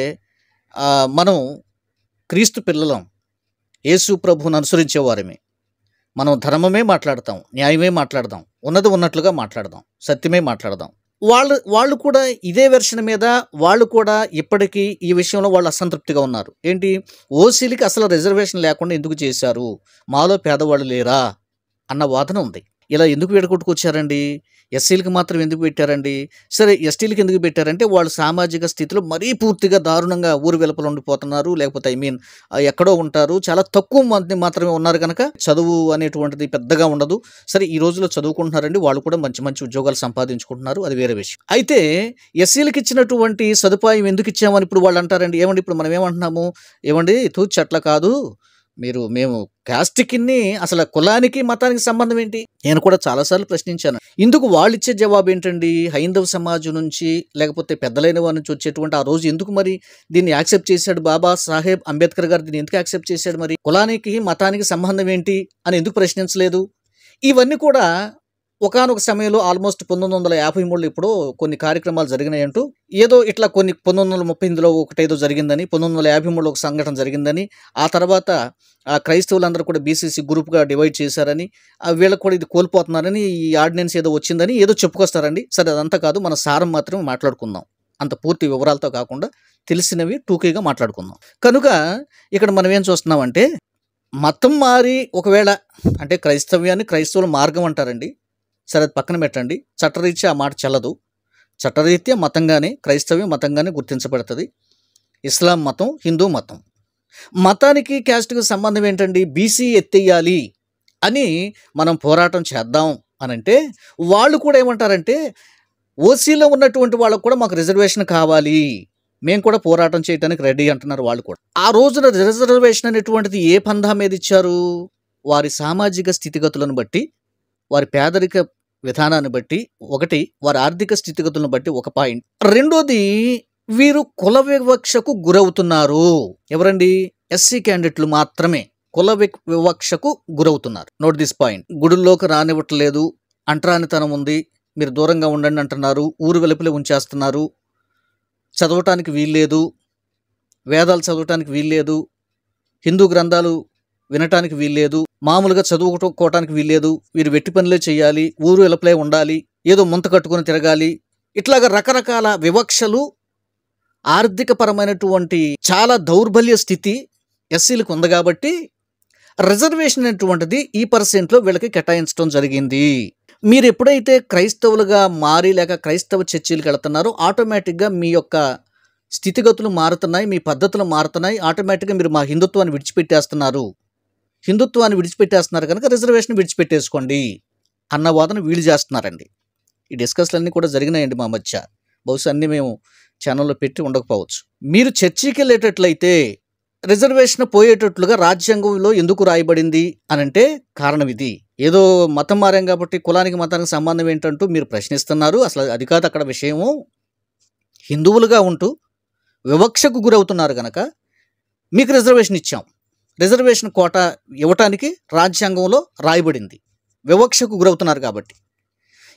మనం క్రీస్తు పిల్లలం, యేసు ప్రభువును అనుసరించేవారమే. మనం ధర్మమే మాట్లాడతాం, న్యాయమే మాట్లాడదాం, ఉన్నది ఉన్నట్లుగా మాట్లాడదాం, సత్యమే మాట్లాడదాం. వాళ్ళు కూడా ఇదే వెర్షన్ మీద వాళ్ళు కూడా ఇప్పటికీ ఈ విషయంలో వాళ్ళు అసంతృప్తిగా ఉన్నారు. ఏంటి, ఓసీలకి అసలు రిజర్వేషన్ లేకుండా ఎందుకు చేశారు, మాలో పేదవాళ్ళు లేరా అన్న వాదన ఉంది. ఇలా ఎందుకు విడగొట్టుకొచ్చారండి? ఎస్సీలకి మాత్రం ఎందుకు పెట్టారండి? సరే, ఎస్టీలకి ఎందుకు పెట్టారంటే వాళ్ళు సామాజిక స్థితిలో మరీ పూర్తిగా దారుణంగా ఊరు వెలుపల ఉండిపోతున్నారు, లేకపోతే ఎక్కడో ఉంటారు, చాలా తక్కువ మంది మాత్రమే ఉన్నారు కనుక చదువు అనేటువంటిది పెద్దగా ఉండదు. సరే, ఈ రోజుల్లో చదువుకుంటున్నారండి, వాళ్ళు కూడా మంచి మంచి ఉద్యోగాలు సంపాదించుకుంటున్నారు, అది వేరే విషయం. అయితే ఎస్సీలకి ఇచ్చినటువంటి సదుపాయం ఎందుకు ఇచ్చామని ఇప్పుడు వాళ్ళు అంటారండి. ఏమండి, ఇప్పుడు మనం ఏమంటున్నాము, ఏమండి తూచి అట్లా కాదు, మేము క్యాస్ట్కి అసలు కులానికి మతానికి సంబంధం ఏంటి? నేను కూడా చాలాసార్లు ప్రశ్నించాను. ఇందుకు వాళ్ళు ఇచ్చే జవాబు ఏంటండి, హైందవ సమాజం నుంచి లేకపోతే పెద్దలైన వారి నుంచి వచ్చేటువంటి ఆ రోజు ఎందుకు మరి దీన్ని యాక్సెప్ట్ చేశాడు బాబా సాహెబ్ అంబేద్కర్ గారు? దీన్ని ఎందుకు యాక్సెప్ట్ చేశాడు? మరి కులానికి మతానికి సంబంధం ఏంటి అని ఎందుకు ప్రశ్నించలేదు? ఇవన్నీ కూడా ఒకానొక సమయంలో ఆల్మోస్ట్ 1953 ఇప్పుడు కొన్ని కార్యక్రమాలు జరిగినాయంటూ ఏదో ఇట్లా కొన్ని 1938లో ఒకటేదో జరిగిందని, 1953లో ఒక సంఘటన జరిగిందని, ఆ తర్వాత క్రైస్తవులందరూ కూడా బీసీసీ గ్రూప్గా డివైడ్ చేశారని, వీళ్ళకి కూడా ఇది కోల్పోతున్నారని, ఈ ఆర్డినెన్స్ ఏదో వచ్చిందని ఏదో చెప్పుకొస్తారండి. సరే, అదంతా కాదు, మన సారం మాత్రమే మాట్లాడుకుందాం. అంత పూర్తి వివరాలతో కాకుండా తెలిసినవి టూకీగా మాట్లాడుకుందాం. కనుక ఇక్కడ మనం ఏం చూస్తున్నామంటే, మతం మారి ఒకవేళ అంటే క్రైస్తవ్యాన్ని క్రైస్తవుల మార్గం అంటారండి. సరే, అది పక్కన పెట్టండి. చట్టరీత్యా ఆ మాట చెల్లదు. చట్టరీత్యా మతంగానే క్రైస్తవ్యం మతంగానే గుర్తించబడుతుంది. ఇస్లాం మతం, హిందూ మతం. మతానికి క్యాస్ట్కి సంబంధం ఏంటండి? బీసీ ఎత్తేయాలి అని మనం పోరాటం చేద్దాం అనంటే వాళ్ళు కూడా ఏమంటారంటే, ఓసీలో ఉన్నటువంటి వాళ్ళకు కూడా మాకు రిజర్వేషన్ కావాలి, మేము కూడా పోరాటం చేయడానికి రెడీ అంటున్నారు వాళ్ళు కూడా. ఆ రోజున రిజర్వేషన్ అనేటువంటిది ఏ పందా మీద ఇచ్చారు? వారి సామాజిక స్థితిగతులను బట్టి, వారి పేదరిక విధానాన్ని బట్టి ఒకటి, వారి ఆర్థిక స్థితిగతులను బట్టి ఒక పాయింట్. రెండోది, వీరు కుల వివక్షకు గురవుతున్నారు. ఎవరండి? ఎస్సీ క్యాండిడేట్లు మాత్రమే కుల వివక్షకు గురవుతున్నారు. Note this point. గుడుల్లోకి రానివ్వట్లేదు, అంటరానితనం ఉంది, మీరు దూరంగా ఉండండి అంటున్నారు, ఊరు వెలుపలే ఉంచేస్తున్నారు, చదవటానికి వీల్లేదు, వేదాలు చదవటానికి వీల్లేదు, హిందూ గ్రంథాలు వినటానికి వీల్లేదు, మామూలుగా చదువుకోవటానికి వీల్లేదు, వీరు వెట్టి పనులే చేయాలి, ఊరు వెలుపలే ఉండాలి, ఏదో ముంత కట్టుకొని తిరగాలి, ఇట్లాగా రకరకాల వివక్షలు, ఆర్థిక పరమైనటువంటి చాలా దౌర్బల్య స్థితి ఎస్సీలకు ఉంది. కాబట్టి రిజర్వేషన్ అనేటువంటిది ఈ పర్సెంట్లో వీళ్ళకి కేటాయించడం జరిగింది. మీరు ఎప్పుడైతే క్రైస్తవులుగా మారి లేక క్రైస్తవ చర్చిలకు వెళుతున్నారో ఆటోమేటిక్గా మీ యొక్క స్థితిగతులు మారుతున్నాయి, మీ పద్ధతులు మారుతున్నాయి. ఆటోమేటిక్గా మీరు మా హిందుత్వాన్ని విడిచిపెట్టేస్తున్నారు కనుక రిజర్వేషన్ విడిచిపెట్టేసుకోండి అన్న వాదన వీళ్ళు చేస్తున్నారండి. ఈ డిస్కషన్లన్నీ కూడా జరిగినాయండి మా మధ్య. బహుశా అన్నీ మేము ఛానల్లో పెట్టి ఉండకపోవచ్చు. మీరు చర్చికి వెళ్ళేటట్లయితే రిజర్వేషన్ పోయేటట్లుగా రాజ్యాంగంలో ఎందుకు రాయబడింది అనంటే కారణం ఇది. ఏదో మతం మారాం కాబట్టి కులానికి మతానికి సంబంధం ఏంటంటూ మీరు ప్రశ్నిస్తున్నారు. అసలు అది కాదు అక్కడ విషయము. హిందువులుగా ఉంటూ వివక్షకు గురవుతున్నారు కనుక మీకు రిజర్వేషన్ ఇచ్చాం. రిజర్వేషన్ కోటా ఇవ్వటానికి రాజ్యాంగంలో రాయబడింది. వివక్షకు గురవుతున్నారు కాబట్టి.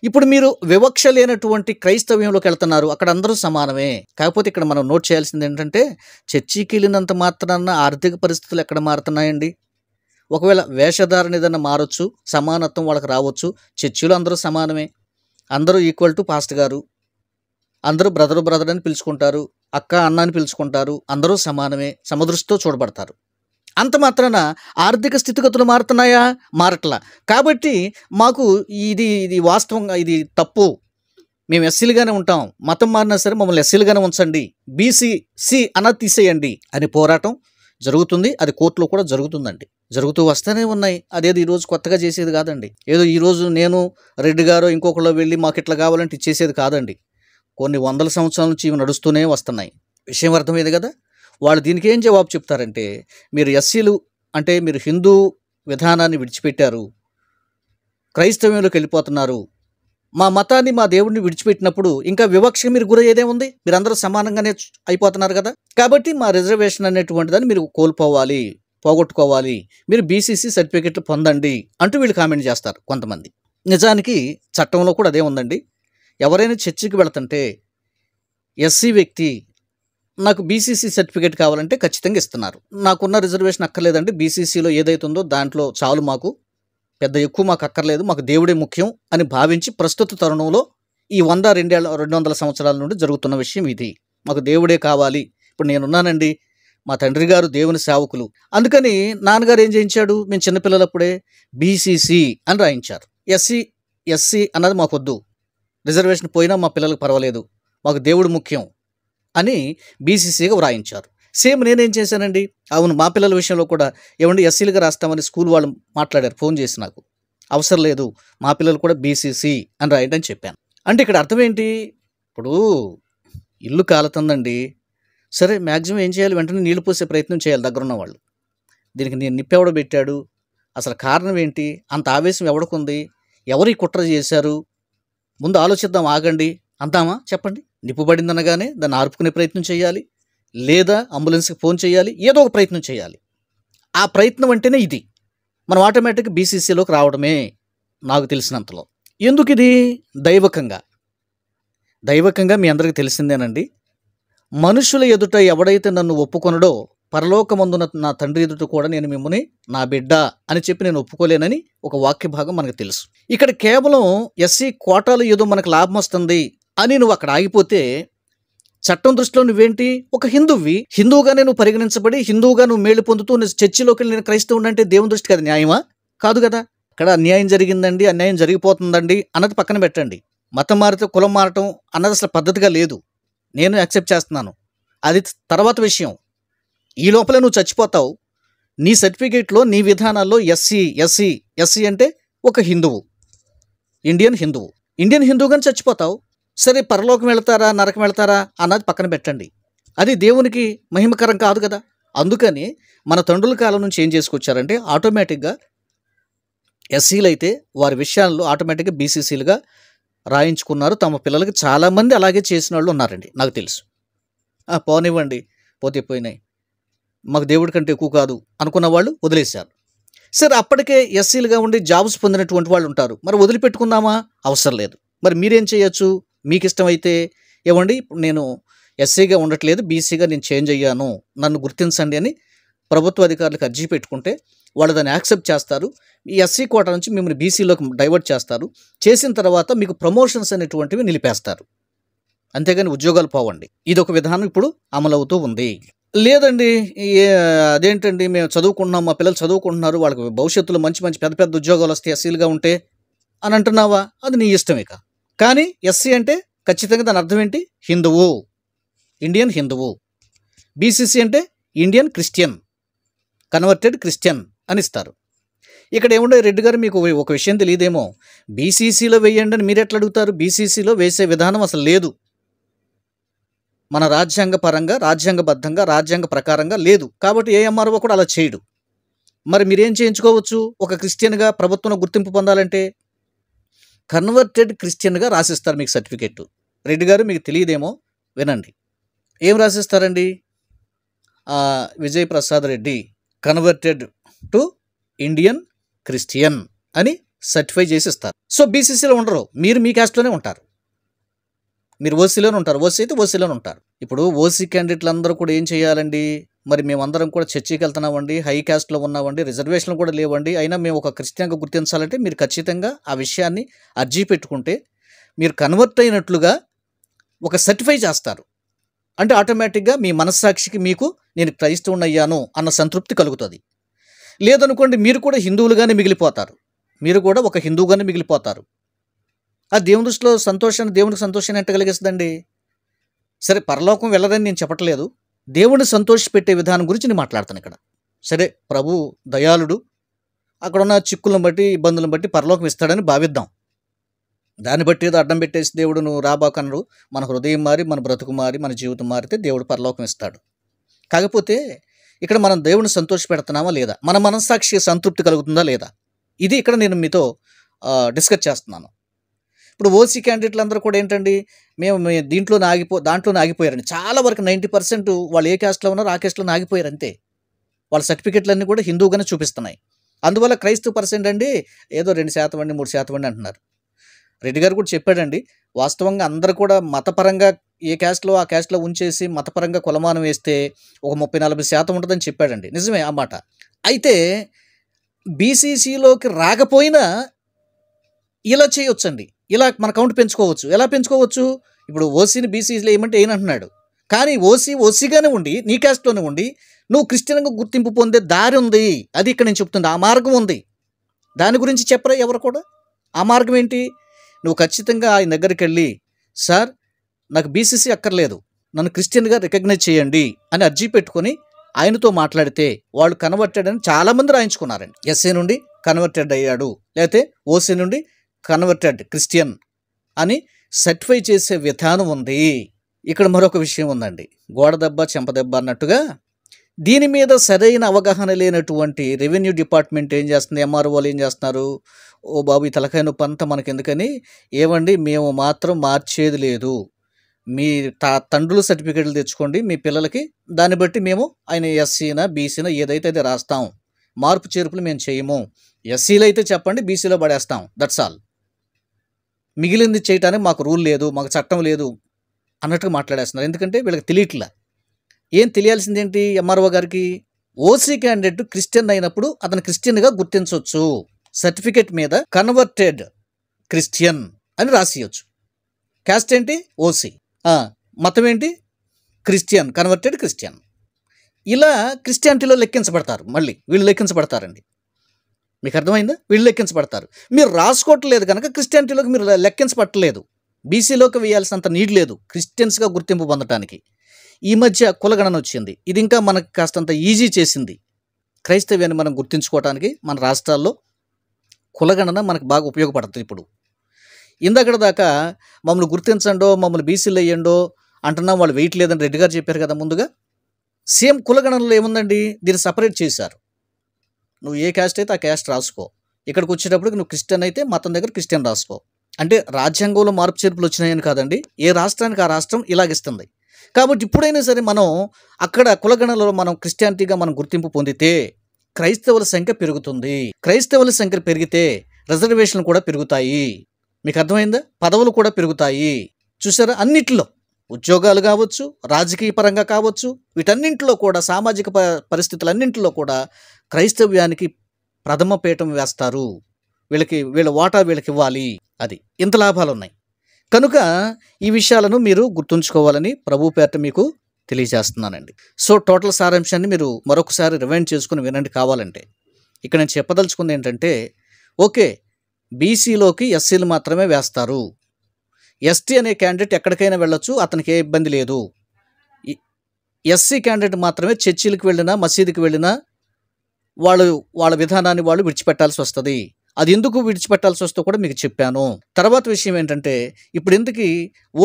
ఇప్పుడు మీరు వివక్ష లేనటువంటి క్రైస్తవ్యంలోకి వెళ్తున్నారు, అక్కడ అందరూ సమానమే. కాకపోతే ఇక్కడ మనం నోట్ చేయాల్సింది ఏంటంటే, చర్చికి వెళ్ళినంత మాత్రాన ఆర్థిక పరిస్థితులు ఎక్కడ మారుతున్నాయండి? ఒకవేళ వేషధారణ ఏదైనా మారొచ్చు, సమానత్వం వాళ్ళకి రావచ్చు. చర్చిలో అందరూ సమానమే, అందరూ ఈక్వల్ టు పాస్ట్ గారు, అందరూ బ్రదర్ అని పిలుచుకుంటారు, అక్క అన్న అని పిలుచుకుంటారు, అందరూ సమానమే, సమదృష్టితో చూడబడతారు. అంత మాత్రాన ఆర్థిక స్థితిగతులు మారుతున్నాయా? మారట్లా. కాబట్టి మాకు ఇది వాస్తవంగా ఇది తప్పు, మేము ఎస్సీలుగానే ఉంటాం, మతం మారినా సరే మమ్మల్ని ఎస్సీలుగానే ఉంచండి, బీసీ అన్నది తీసేయండి అని పోరాటం జరుగుతుంది. అది కోర్టులో కూడా జరుగుతుందండి, జరుగుతూ వస్తూనే ఉన్నాయి. అదేదో ఈరోజు కొత్తగా చేసేది కాదండి. ఏదో ఈరోజు నేను రెడ్డి గారో ఇంకొకళ్ళు వెళ్ళి మాకు ఇట్లా కావాలంటే ఇచ్చేసేది కాదండి. కొన్ని వందల సంవత్సరాల నుంచి ఇవి నడుస్తూనే వస్తున్నాయి. విషయం అర్థమైంది కదా? వాళ్ళు దీనికి ఏం జవాబు చెప్తారంటే, మీరు ఎస్సీలు అంటే మీరు హిందూ విధానాన్ని విడిచిపెట్టారు, క్రైస్తవ్యంలోకి వెళ్ళిపోతున్నారు, మా మతాన్ని మా దేవుడిని విడిచిపెట్టినప్పుడు ఇంకా వివక్ష మీరు గురయ్యేదేముంది? మీరందరూ సమానంగానే అయిపోతున్నారు కదా. కాబట్టి మా రిజర్వేషన్ అనేటువంటి దాన్ని మీరు కోల్పోవాలి, పోగొట్టుకోవాలి, మీరు బీసీసీ సర్టిఫికెట్లు పొందండి అంటూ వీళ్ళు కామెంట్ చేస్తారు కొంతమంది. నిజానికి చట్టంలో కూడా అదే ఉందండి. ఎవరైనా చర్చికి వెళుతుంటే ఎస్సీ వ్యక్తి నాకు బీసీసీ సర్టిఫికేట్ కావాలంటే ఖచ్చితంగా ఇస్తున్నారు. నాకున్న రిజర్వేషన్ అక్కర్లేదండి, బీసీసీలో ఏదైతే ఉందో దాంట్లో చాలు, మాకు పెద్ద ఎక్కువ మాకు అక్కర్లేదు, మాకు దేవుడే ముఖ్యం అని భావించి ప్రస్తుత తరుణంలో ఈ 200 సంవత్సరాల నుండి జరుగుతున్న విషయం ఇది. మాకు దేవుడే కావాలి. ఇప్పుడు నేనున్నానండి, మా తండ్రి గారు దేవుని సేవకులు, అందుకని నాన్నగారు ఏం చేయించాడు, మేము చిన్నపిల్లలప్పుడే బీసీసీ అని రాయించారు. ఎస్సీ అన్నది మాకొద్దు, రిజర్వేషన్ పోయినా మా పిల్లలకు పర్వాలేదు, మాకు దేవుడు ముఖ్యం అని బీసీసీగా వ్రాయించారు. సేమ్ నేనేం చేశానండి, అవును మా పిల్లల విషయంలో కూడా ఏమండి ఎస్సీలుగా రాస్తామని స్కూల్ వాళ్ళు మాట్లాడారు, ఫోన్ చేసి నాకు, అవసరం లేదు మా పిల్లలు కూడా బీసీసీ అని రాయండి అని చెప్పాను. అంటే ఇక్కడ అర్థం ఏంటి, ఇప్పుడు ఇల్లు కాలుతుందండి, సరే మ్యాక్సిమం ఏం చేయాలి, వెంటనే నీళ్లు పోసే ప్రయత్నం చేయాలి దగ్గరున్న వాళ్ళు. దీనికి నేను నిప్పెవడ పెట్టాడు, అసలు కారణం ఏంటి, అంత ఆవేశం ఎవడికుంది, ఎవరు ఈ కుట్ర చేశారు, ముందు ఆలోచిద్దాం, ఆగండి అంటామా చెప్పండి. నిప్పుబడిందనగానే దాన్ని ఆర్పుకునే ప్రయత్నం చేయాలి, లేదా అంబులెన్స్కి ఫోన్ చేయాలి, ఏదో ఒక ప్రయత్నం చేయాలి. ఆ ప్రయత్నం అంటేనే ఇది. మనం ఆటోమేటిక్గా బీసీసీలోకి రావడమే నాకు తెలిసినంతలో. ఎందుకు ఇది? దైవకంగా మీ అందరికీ తెలిసిందేనండి. మనుషుల ఎదుట ఎవడైతే నన్ను ఒప్పుకొనడో పరలోకమందున నా తండ్రి ఎదుట కూడా నేను మిమ్మల్ని నా బిడ్డ అని చెప్పి నేను ఒప్పుకోలేనని ఒక వాక్య భాగం మనకు తెలుసు. ఇక్కడ కేవలం ఎస్సీ కోటాలు ఏదో మనకు లాభం వస్తుంది అని నువ్వు అక్కడ ఆగిపోతే, చట్టం దృష్టిలో నువ్వేంటి, ఒక హిందువుగానే నువ్వు పరిగణించబడి హిందువుగా నువ్వు మేలు పొందుతూ చర్చిలోకి వెళ్ళి నేను క్రైస్తవుడు అంటే దేవుని దృష్టికి అది న్యాయమా? కాదు కదా. అక్కడ అన్యాయం జరిగిందండి, అన్యాయం జరిగిపోతుందండి అన్నది పక్కన పెట్టండి. మతం మారితే కులం మారటం అన్నది అసలు పద్ధతిగా లేదు, నేను యాక్సెప్ట్ చేస్తున్నాను, అది తర్వాత విషయం. ఈ లోపల నువ్వు చచ్చిపోతావు, నీ సర్టిఫికేట్లో నీ విధానాల్లో ఎస్సీ అంటే ఒక హిందువు, ఇండియన్ హిందువుగాని చచ్చిపోతావు. సరే పరలోకం వెళ్తారా నరకం వెళ్తారా అన్నది పక్కన పెట్టండి, అది దేవునికి మహిమకరం కాదు కదా. అందుకని మన తండ్రుల కాలం నుంచి ఏం చేసుకొచ్చారంటే ఆటోమేటిక్గా ఎస్సీలు అయితే వారి విషయాల్లో ఆటోమేటిక్గా బీసీసీలుగా రాయించుకున్నారు. తమ పిల్లలకి చాలామంది అలాగే చేసిన వాళ్ళు ఉన్నారండి, నాకు తెలుసు. పోనివ్వండి, పోతే పోయినాయి, మాకు దేవుడి కంటే ఎక్కువ కాదు అనుకున్న వాళ్ళు వదిలేశారు. సరే అప్పటికే ఎస్సీలుగా ఉండి జాబ్స్ పొందినటువంటి వాళ్ళు ఉంటారు, మరి వదిలిపెట్టుకుందామా? అవసరం లేదు. మరి మీరేం చేయొచ్చు, మీకు ఇష్టమైతే ఏమండి నేను ఎస్సీగా ఉండట్లేదు, బీసీగా నేను చేంజ్ అయ్యాను, నన్ను గుర్తించండి అని ప్రభుత్వ అధికారులకు అర్జీ పెట్టుకుంటే వాళ్ళు దాన్ని యాక్సెప్ట్ చేస్తారు. ఈ ఎస్సీ కోటా నుంచి మిమ్మల్ని బీసీలోకి డైవర్ట్ చేస్తారు. చేసిన తర్వాత మీకు ప్రమోషన్స్ అనేటువంటివి నిలిపేస్తారు, అంతేగాని ఉద్యోగాలు పోవండి. ఇది ఒక విధానం ఇప్పుడు అమలవుతూ ఉంది. లేదండి అదేంటండి మేము చదువుకుంటున్నాం, మా పిల్లలు చదువుకుంటున్నారు, వాళ్ళకి భవిష్యత్తులో మంచి పెద్ద పెద్ద ఉద్యోగాలు వస్తాయి ఎస్సీలుగా ఉంటే అని అంటున్నావా? అది నీ ఇష్టమే. కానీ ఎస్సీ అంటే ఖచ్చితంగా దాని అర్థం ఏంటి, హిందువు, ఇండియన్ హిందువు. బీసీసీ అంటే ఇండియన్ క్రిస్టియన్, కన్వర్టెడ్ క్రిస్టియన్ అని ఇస్తారు. ఇక్కడ ఏముండే రెడ్డి గారు, మీకు ఒక విషయం తెలియదేమో, బీసీసీలో వేయండి అని మీరు ఎట్లా అడుగుతారు? బీసీసీలో వేసే విధానం అసలు లేదు, మన రాజ్యాంగపరంగా రాజ్యాంగబద్ధంగా రాజ్యాంగ ప్రకారంగా లేదు. కాబట్టి ఏ ఎంఆర్ఓ కూడా అలా చేయడు. మరి మీరేం చేయించుకోవచ్చు, ఒక క్రిస్టియన్గా ప్రభుత్వంలో గుర్తింపు పొందాలంటే కన్వర్టెడ్ క్రిస్టియన్గా రాసిస్తారు మీకు సర్టిఫికెట్. రెడ్డి గారు మీకు తెలియదేమో, వినండి. ఏం రాసిస్తారండి, Vijay Prasad Reddy converted to Indian Christian అని సర్టిఫై చేసి ఇస్తారు. సో బీసీసీలో ఉండరు, మీరు మీ క్యాస్ట్లోనే ఉంటారు, మీరు ఓసీలోనే ఉంటారు, ఓసీ అయితే ఓసీలోనే ఉంటారు. ఇప్పుడు ఓసీ క్యాండిడేట్లు అందరూ కూడా ఏం చేయాలండి, మరి మేమందరం కూడా చర్చికి వెళ్తున్నామండి, హై క్యాస్ట్లో ఉన్నామండి, రిజర్వేషన్లు కూడా లేవండి, అయినా మేము ఒక క్రిస్టియన్గా గుర్తించాలంటే మీరు ఖచ్చితంగా ఆ విషయాన్ని అర్జీ పెట్టుకుంటే మీరు కన్వర్ట్ అయినట్లుగా ఒక సర్టిఫై చేస్తారు. అంటే ఆటోమేటిక్గా మీ మనస్సాక్షికి మీకు నేను క్రైస్తవుని అయ్యాను అన్న సంతృప్తి కలుగుతుంది. లేదనుకోండి మీరు కూడా హిందువులుగానే మిగిలిపోతారు, మీరు కూడా ఒక హిందువుగానే మిగిలిపోతారు. ఆ దేవుని దృష్టిలో దేవునికి సంతోషాన్ని ఎంత కలిగిస్తుందండి? సరే పరలోకం వెళ్ళదని నేను చెప్పట్లేదు, దేవుడిని సంతోషపెట్టే విధానం గురించి నేను మాట్లాడుతాను ఇక్కడ. సరే ప్రభు దయాళుడు, అక్కడ ఉన్న చిక్కులను బట్టి ఇబ్బందులను బట్టి పరలోకం ఇస్తాడని భావిద్దాం. దాన్ని బట్టి ఏదో అడ్డం పెట్టేసి దేవుడు నువ్వు రాబాకనడు, మన హృదయం మారి మన బ్రతుకు మారి మన జీవితం మారితే దేవుడు పరలోకం ఇస్తాడు. కాకపోతే ఇక్కడ మనం దేవుడిని సంతోషపెడుతున్నామా లేదా, మన మనస్సాక్షి సంతృప్తి కలుగుతుందా లేదా, ఇది ఇక్కడ నేను మీతో డిస్కస్ చేస్తున్నాను. ఇప్పుడు ఓసీ క్యాండిడేట్లు అందరూ కూడా ఏంటండి, మేము దాంట్లోనే ఆగిపోయారండి. చాలా వరకు 90% వాళ్ళు ఏ క్యాస్ట్లో ఉన్నారో ఆ క్యాస్ట్లోనే ఆగిపోయారు అంతే. వాళ్ళ సర్టిఫికెట్లన్నీ కూడా హిందూగానే చూపిస్తున్నాయి. అందువల్ల క్రైస్తవ పర్సెంట్ అండి ఏదో 2% అండి 3% అండి అంటున్నారు. రెడ్డి గారు కూడా చెప్పాడండి, వాస్తవంగా అందరూ కూడా మతపరంగా ఏ క్యాస్ట్లో ఆ క్యాస్ట్లో ఉంచేసి మతపరంగా కులమానం వేస్తే ఒక 30-40% ఉంటుందని చెప్పాడండి. నిజమే ఆ మాట. అయితే బీసీసీలోకి రాకపోయినా ఇలా చేయొచ్చండి. ఇలా మన కౌంట్ పెంచుకోవచ్చు. ఎలా పెంచుకోవచ్చు? ఇప్పుడు ఓసీని బీసీలో ఏమంటే ఏనంటున్నాడు. కానీ ఓసీగానే ఉండి నీ క్యాస్ట్లోనే ఉండి నువ్వు క్రిస్టియన్గా గుర్తింపు పొందే దారి ఉంది. అది ఇక్కడ నేను చెప్తుంది. ఆ మార్గం ఉంది. దాని గురించి చెప్పరా ఎవరు కూడా. ఆ మార్గం ఏంటి? నువ్వు ఖచ్చితంగా ఆయన దగ్గరికి వెళ్ళి, సార్ నాకు బీసీసీ అక్కర్లేదు, నన్ను క్రిస్టియన్గా రికగ్నైజ్ చేయండి అని అర్జీ పెట్టుకొని ఆయనతో మాట్లాడితే వాళ్ళు కన్వర్టెడ్ అని చాలామంది రాయించుకున్నారండి. ఎస్సీ నుండి కన్వర్టెడ్ అయ్యాడు, లేకపోతే ఓసీ నుండి కన్వర్టెడ్ క్రిస్టియన్ అని సర్టిఫై చేసే విధానం ఉంది. ఇక్కడ మరొక విషయం ఉందండి. గోడ దెబ్బ చెంపదెబ్బ అన్నట్టుగా దీని మీద సరైన అవగాహన లేనటువంటి రెవెన్యూ డిపార్ట్మెంట్ ఏం చేస్తుంది, ఎంఆర్ఓలు ఏం చేస్తున్నారు, ఓ బాబు ఈ తలకాయ నొప్పి అంతా మనకెందుకని, ఏమండి మేము మాత్రం మార్చేది లేదు, మీ తండ్రుల సర్టిఫికేట్లు తెచ్చుకోండి మీ పిల్లలకి, దాన్ని బట్టి మేము ఆయన ఎస్సీనా బీసీనా ఏదైతే అది రాస్తాం, మార్పు చేర్పులు మేము చేయము, ఎస్సీలో అయితే చెప్పండి బీసీలో పడేస్తాం, దట్స్ ఆల్, మిగిలింది చేయటానికి మాకు రూల్ లేదు, మాకు చట్టం లేదు అన్నట్టుగా మాట్లాడేస్తున్నారు. ఎందుకంటే వీళ్ళకి తెలియట్లా. ఏం తెలియాల్సింది ఏంటి ఎంఆర్ఓ గారికి? ఓసీ క్యాండిడేట్ క్రిస్టియన్ అయినప్పుడు అతను క్రిస్టియన్గా గుర్తించవచ్చు. సర్టిఫికేట్ మీద కన్వర్టెడ్ క్రిస్టియన్ అని రాసియచ్చు. క్యాస్ట్ ఏంటి? ఓసీ. మతం ఏంటి? Christian, converted Christian. ఇలా క్రిస్టియానిటీలో లెక్కించబడతారు. మళ్ళీ వీళ్ళు లెక్కించబడతారండి. మీకు అర్థమైందా? వీళ్ళు లెక్కించబడతారు. మీరు రాసుకోవట్లేదు కనుక క్రిస్టియానిటీలోకి మీరు లెక్కించబట్టలేదు. బీసీలోకి వేయాల్సినంత నీడ్ లేదు క్రిస్టియన్స్గా గుర్తింపు పొందడానికి. ఈ మధ్య కులగణన వచ్చింది. ఇది ఇంకా మనకు కాస్తంత ఈజీ చేసింది క్రైస్తవ్యాన్ని మనం గుర్తించుకోవడానికి. మన రాష్ట్రాల్లో కులగణన మనకు బాగా ఉపయోగపడుతుంది. ఇప్పుడు ఇందక్కడ దాకా మమ్మల్ని గుర్తించండో మమ్మల్ని బీసీలు వేయండో అంటున్నాం, వాళ్ళు వెయిట్ లేదని రెడ్డి గారు చెప్పారు కదా ముందుగా. సేమ్ కులగణనలో ఏముందండి, దీన్ని సపరేట్ చేశారు. నువ్వు ఏ క్యాస్ట్ అయితే ఆ క్యాస్ట్ రాసుకో, ఇక్కడికి వచ్చేటప్పటికి నువ్వు క్రిస్టియన్ అయితే మతం దగ్గర క్రిస్టియన్ రాసుకో. అంటే రాజ్యాంగంలో మార్పు చేర్పులు వచ్చినాయని కాదండి, ఏ రాష్ట్రానికి ఆ రాష్ట్రం ఇలాగిస్తుంది. కాబట్టి ఇప్పుడైనా సరే మనం అక్కడ కులగణనలో మనం క్రిస్టియానిటీగా మనం గుర్తింపు పొందితే క్రైస్తవుల సంఖ్య పెరుగుతుంది. క్రైస్తవుల సంఖ్య పెరిగితే రిజర్వేషన్లు కూడా పెరుగుతాయి. మీకు అర్థమైందా? పదవులు కూడా పెరుగుతాయి. చూసారా? అన్నిట్లో ఉద్యోగాలు కావచ్చు, రాజకీయ పరంగా కావచ్చు, వీటన్నింటిలో కూడా సామాజిక పరిస్థితులన్నింటిలో కూడా క్రైస్తవ్యానికి ప్రథమ పీఠం వేస్తారు. వీళ్ళ వాటా వీళ్ళకి ఇవ్వాలి. అది ఇంత లాభాలు ఉన్నాయి కనుక ఈ విషయాలను మీరు గుర్తుంచుకోవాలని ప్రభు పేరిట మీకు తెలియజేస్తున్నానండి. సో టోటల్ సారాంశాన్ని మీరు మరొకసారి రివైండ్ చేసుకుని వినండి కావాలంటే. ఇక్కడ నేను చెప్పదలుచుకుంది ఏంటంటే, ఓకే బీసీలోకి ఎస్సీలు మాత్రమే వేస్తారు. ఎస్టీ అనే క్యాండిడేట్ ఎక్కడికైనా వెళ్ళొచ్చు, అతనికి ఏ ఇబ్బంది లేదు. ఎస్సీ క్యాండిడేట్ మాత్రమే చర్చిలకు వెళ్ళినా మసీదుకి వెళ్ళినా వాళ్ళ విధానాన్ని వాళ్ళు విడిచిపెట్టాల్సి వస్తుంది. అది ఎందుకు విడిచిపెట్టాల్సి వస్తుందో కూడా మీకు చెప్పాను. తర్వాత విషయం ఏంటంటే, ఇప్పుడు ఎందుకు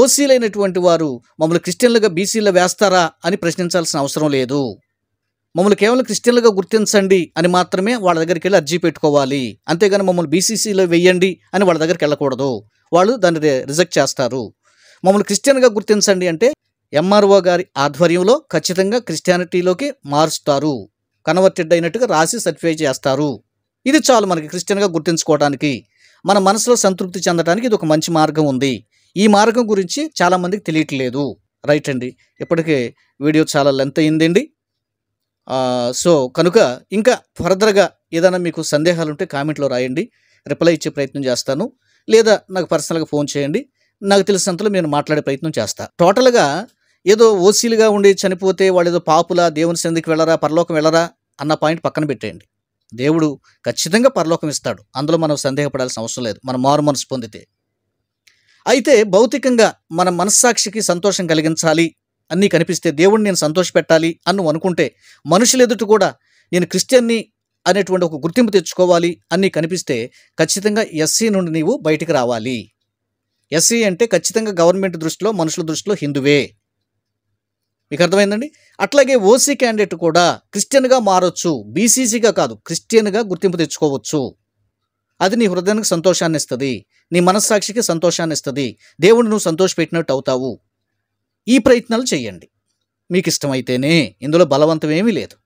ఓసీలైనటువంటి వారు మమ్మల్ని క్రిస్టియన్లుగా బీసీలో వేస్తారా అని ప్రశ్నించాల్సిన అవసరం లేదు. మమ్మల్ని కేవలం క్రిస్టియన్లుగా గుర్తించండి అని మాత్రమే వాళ్ళ దగ్గరికి వెళ్ళి అర్జీ పెట్టుకోవాలి. అంతేగాని మమ్మల్ని బీసీసీలో వెయ్యండి అని వాళ్ళ దగ్గరికి వెళ్ళకూడదు. వాళ్ళు దాన్ని రిజెక్ట్ చేస్తారు. మమ్మల్ని క్రిస్టియన్గా గుర్తించండి అంటే ఎంఆర్ఓ గారి ఆధ్వర్యంలో ఖచ్చితంగా క్రిస్టియానిటీలోకి మారుస్తారు. కన్వర్టెడ్ అయినట్టుగా రాసి సర్టిఫై చేస్తారు. ఇది చాలు మనకి క్రిస్టియన్గా గుర్తించుకోవడానికి, మన మనసులో సంతృప్తి చెందడానికి ఇది ఒక మంచి మార్గం ఉంది. ఈ మార్గం గురించి చాలామందికి తెలియట్లేదు. రైట్ అండి, ఇప్పటికే వీడియో చాలా లెంత్ అయిందండి. సో కనుక ఇంకా ఫర్దర్గా ఏదైనా మీకు సందేహాలు ఉంటే కామెంట్లో రాయండి, రిప్లై ఇచ్చే ప్రయత్నం చేస్తాను. లేదా నాకు పర్సనల్గా ఫోన్ చేయండి, నాకు తెలిసినంతలో నేను మాట్లాడే ప్రయత్నం చేస్తాను. టోటల్గా ఏదో ఓసీలుగా ఉండి చనిపోతే వాళ్ళు ఏదో పాపులా, దేవుని సన్నిధికి వెళ్ళరా, పరలోకం వెళ్ళరా అన్న పాయింట్ పక్కన పెట్టేయండి. దేవుడు ఖచ్చితంగా పరలోకం ఇస్తాడు, అందులో మనం సందేహపడాల్సిన అవసరం లేదు, మనం మారు మనసు పొందితే. అయితే భౌతికంగా మన మనస్సాక్షికి సంతోషం కలిగించాలి అన్నీ కనిపిస్తే, దేవుడిని నేను సంతోషపెట్టాలి అని నువ్వు అనుకుంటే, మనుషులు ఎదుట కూడా నేను క్రిస్టియన్ని అనేటువంటి ఒక గుర్తింపు తెచ్చుకోవాలి అని కనిపిస్తే ఖచ్చితంగా ఎస్సీ నుండి నీవు బయటికి రావాలి. ఎస్సీ అంటే ఖచ్చితంగా గవర్నమెంట్ దృష్టిలో, మనుషుల దృష్టిలో హిందువే. మీకు అర్థమైందండి? అట్లాగే ఓసీ క్యాండిడేట్ కూడా క్రిస్టియన్గా మారొచ్చు, బీసీసీగా కాదు క్రిస్టియన్గా గుర్తింపు తెచ్చుకోవచ్చు. అది నీ హృదయానికి సంతోషాన్ని ఇస్తుంది, నీ మనస్సాక్షికి సంతోషాన్ని ఇస్తుంది, దేవుడు నువ్వు సంతోషపెట్టినట్టు అవుతావు. ఈ ప్రయత్నాలు చేయండి మీకు ఇష్టమైతేనే, ఇందులో బలవంతం ఏమీ లేదు.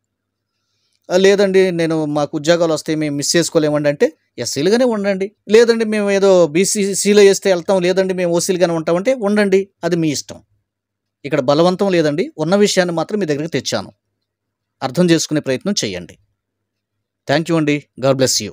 లేదండి నేను మాకు ఉద్యోగాలు వస్తాయి మేము మిస్ చేసుకోలేమండి అంటే ఎస్సీలుగానే ఉండండి. లేదండి మేము ఏదో బీసీసీలో వేస్తే వెళ్తాం, లేదండి మేము ఓసీలుగానే ఉంటామంటే ఉండండి, అది మీ ఇష్టం. ఇక్కడ బలవంతం లేదండి. ఉన్న విషయాన్ని మాత్రం మీ దగ్గరికి తెచ్చాను. అర్థం చేసుకునే ప్రయత్నం చేయండి. థ్యాంక్ యూ అండి. God bless you.